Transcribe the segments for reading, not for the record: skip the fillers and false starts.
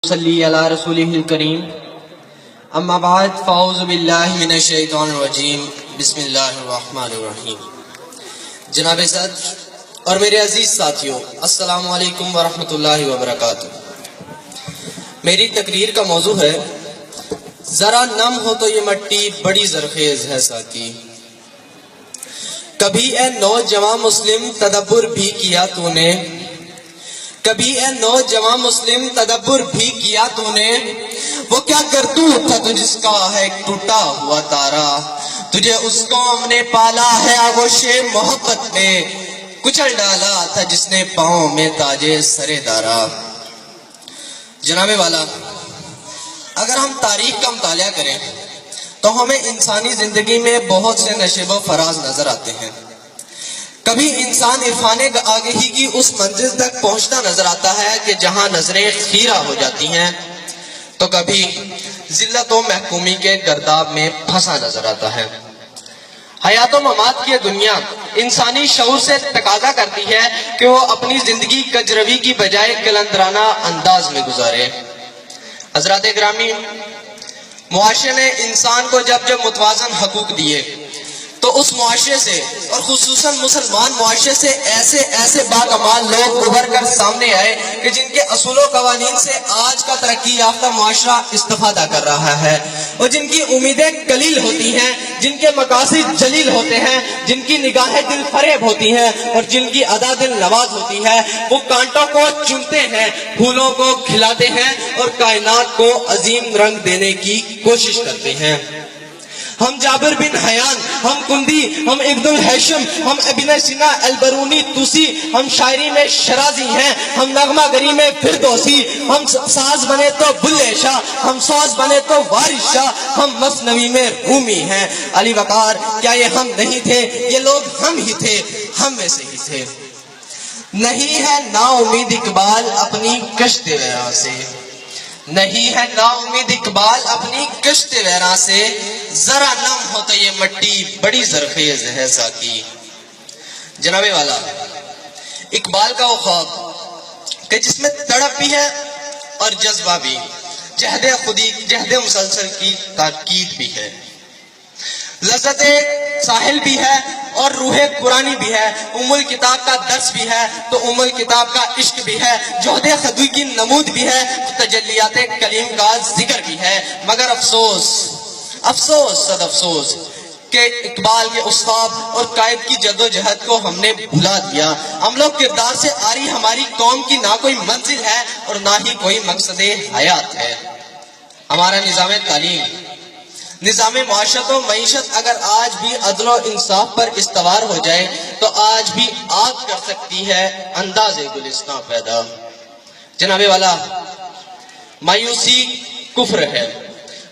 صلی علی رسولہ الکریم اما بعد فاعوذ باللہ من الشیطان الرجیم بسم اللہ الرحمن الرحیم۔ جناب صدر اور میرے عزیز ساتھیوں، السلام علیکم ورحمۃ اللہ وبرکاتہ۔ میری تقریر کا موضوع ہے ذرا نم ہو تو یہ مٹی بڑی زرخیز ہے ساتھی۔ کبھی اے نوجوان مسلم تدبر بھی کیا تو نے، کبھی اے نوجوان مسلم تدبر بھی کیا تو نے، وہ کیا کرتوت تھا جس کا ہے ایک ٹوٹا ہوا تارا، تجھے اس قوم نے پالا ہے آغوش محبت میں، کچل ڈالا تھا جس نے پاؤں میں تاجے سرے دارا۔ جناب والا، اگر ہم تاریخ کا مطالعہ کریں تو ہمیں انسانی زندگی میں بہت سے نشیب و فراز نظر آتے ہیں۔ کبھی انسان عرفان آگہی کی اس منزل تک پہنچتا نظر آتا ہے کہ جہاں نظریں خیرہ ہو جاتی ہیں، تو کبھی ذلت و محکومی کے گرداب میں پھنسا نظر آتا ہے۔ حیات و ممات کی دنیا انسانی شعور سے تقاضا کرتی ہے کہ وہ اپنی زندگی کجروی کی بجائے قلندرانہ انداز میں گزارے۔ حضرات گرامی، معاشرے نے انسان کو جب متوازن حقوق دیے تو اس معاشرے سے اور خصوصاً مسلمان معاشرے سے ایسے باکمال لوگ ابھر کر سامنے آئے کہ جن کے اصول و قوانین سے آج کا ترقی یافتہ معاشرہ استفادہ کر رہا ہے، اور جن کی امیدیں قلیل ہوتی ہیں، جن کے مقاصد جلیل ہوتے ہیں، جن کی نگاہیں دل فریب ہوتی ہیں اور جن کی ادا دل نواز ہوتی ہے، وہ کانٹوں کو چنتے ہیں، پھولوں کو کھلاتے ہیں اور کائنات کو عظیم رنگ دینے کی کوشش کرتے ہیں۔ ہم جابر بن حیان، ہم کندی، ہم ابن الحشم، ہم ابن سینا البرونی توسی، ہم شاعری میں شرازی ہیں، ہم نغمہ گری میں فردوسی، ہم ساز بنے تو بلے شاہ، ہم ساز بنے تو وارث شاہ، ہم مثنوی میں رومی ہیں۔ علی وقار، کیا یہ ہم نہیں تھے؟ یہ لوگ ہم ہی تھے، ہم میں سے ہی تھے۔ نہیں ہے نا امید اقبال اپنی کشت ویراں سے، نہیں ہے نا امید اقبال اپنی کشت ویراں سے، ذرا نم ہو تو یہ مٹی بڑی زرخیز ہے ساقی۔ جناب والا، اقبال کا وہ خواب کہ جس میں تڑپ بھی ہے اور جذبہ بھی، جہد خودی، جہد مسلسل کی تاکید بھی ہے، لذت ساحل بھی ہے اور روح قرآنی بھی ہے، ام الکتاب کا درس بھی ہے تو ام الکتاب کا عشق بھی ہے، جہد خدوی کی نمود بھی ہے، تجلیات کلیم کا ذکر بھی ہے۔ مگر افسوس افسوس صد افسوس کہ اقبال کے استاد اور قائد کی جدوجہد کو ہم نے بھلا دیا۔ ہم لوگ کردار سے آری ہماری قوم کی نہ کوئی منزل ہے اور نہ ہی کوئی مقصد حیات ہے۔ ہمارا نظام تعلیم، نظام معاشرت و معیشت اگر آج بھی عدل و انصاف پر استوار ہو جائے تو آج بھی آگ کر سکتی ہے انداز گلستاں پیدا۔ جناب والا، مایوسی کفر ہے،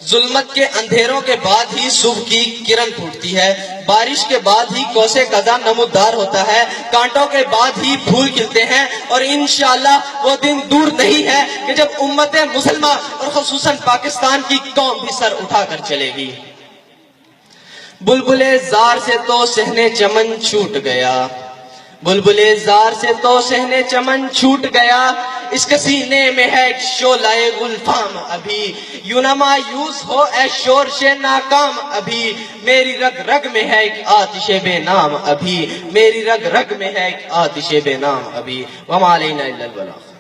ظلمت کے اندھیروں کے بعد ہی صبح کی کرن پھوٹتی ہے، بارش کے بعد ہی کوسے خزاں نمودار ہوتا ہے، کانٹوں کے بعد ہی پھول کھلتے ہیں، اور انشاءاللہ وہ دن دور نہیں ہے کہ جب امت مسلمہ اور خصوصاً پاکستان کی قوم بھی سر اٹھا کر چلے گی۔ بلبلے زار سے تو صحن چمن چھوٹ گیا، بلبلے زار سے تو صحن چمن چھوٹ گیا، اس کے سینے میں ہے ایک شعلہ گلفام ابھی، یوں نہ مایوس ہو اے شور سے ناکام ابھی، میری رگ رگ میں ہے ایک آتش بے نام ابھی، میری رگ رگ میں ہے ایک آتش بے نام ابھی۔ وما علینا الا البلاغ۔